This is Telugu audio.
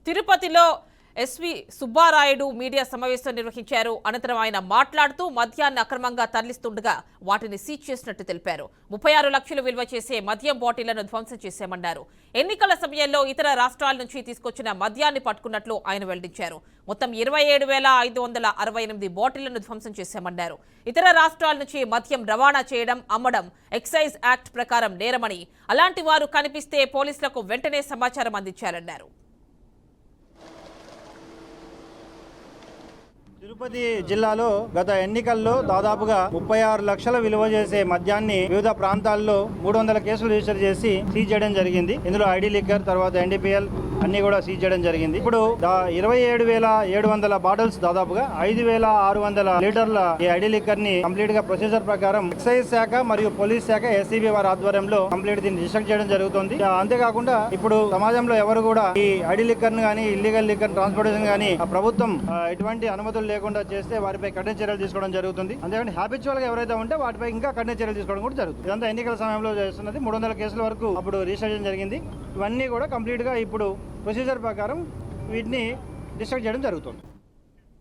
తిరుపతిలో ఎస్వి సుబ్బారాయుడు మీడియా సమావేశం నిర్వహించారు. అనంతరం ఆయన మాట్లాడుతూ మద్యాన్ని అక్రమంగా తరలిస్తుండగా వాటిని సీజ్ చేసినట్టు తెలిపారు. 36 లక్షలు విలువ చేసే మద్యం బాటిళ్లను ధ్వంసం చేశామన్నారు. ఎన్నికల సమయంలో ఇతర రాష్ట్రాల నుంచి తీసుకొచ్చిన మద్యాన్ని పట్టుకున్నట్లు ఆయన వెల్లడించారు. మొత్తం 27,568 బాటిళ్లను ధ్వంసం చేశామన్నారు. ఇతర రాష్ట్రాల నుంచి మద్యం రవాణా చేయడం, అమ్మడం ఎక్సైజ్ యాక్ట్ ప్రకారం నేరమని, అలాంటి వారు కనిపిస్తే పోలీసులకు వెంటనే సమాచారం అందించాలన్నారు. తిరుపతి జిల్లాలో గత ఎన్నికల్లో దాదాపుగా 36 లక్షల విలువ చేసే మద్యాన్ని వివిధ ప్రాంతాల్లో 300 కేసులు రిజిస్టర్ చేసి సీజ్ చేయడం జరిగింది. ఇందులో ఐడి లిక్కర్, తర్వాత ఎన్డీపీఎల్ అన్ని కూడా సీజ్ చేయడం జరిగింది. ఇప్పుడు 27,700 బాటిల్స్, దాదాపుగా 5,600 లీటర్ల ఈ ఐడి లిక్కర్ ని కంప్లీట్ గా ప్రొసీజర్ ప్రకారం ఎక్సైజ్ శాఖ మరియు పోలీస్ శాఖ, ఎస్సీబీ వారి ఆధ్వర్యంలో కంప్లీట్ దీన్ని రిస్ట్రిక్ట్ చేయడం జరుగుతుంది. అంతేకాకుండా ఇప్పుడు సమాజంలో ఎవరు కూడా ఈ ఐడి లిక్కర్ ను గానీ, ఇల్లీగల్ లిక్కర్ ట్రాన్స్పోర్టేషన్ గానీ ప్రభుత్వం ఎటువంటి అనుమతులు లేకుండా చేస్తే వారిపై కఠిన చర్యలు తీసుకోవడం జరుగుతుంది. అంతేకాని హ్యాబిచువల్ గా ఎవరైతే ఉంటే వాటిపై ఇంకా కఠిన చర్యలు తీసుకోవడం కూడా జరుగుతుంది. ఇదంతా ఎన్నికల సమయంలో చేస్తున్నది. 300 కేసుల వరకు అప్పుడు రిజిస్టర్ చేయడం జరిగింది. ఇవన్నీ కూడా కంప్లీట్ గా ఇప్పుడు ప్రొసీజర్ ప్రకారం వీటిని డిస్ట్రక్ట్ చేయడం జరుగుతుంది.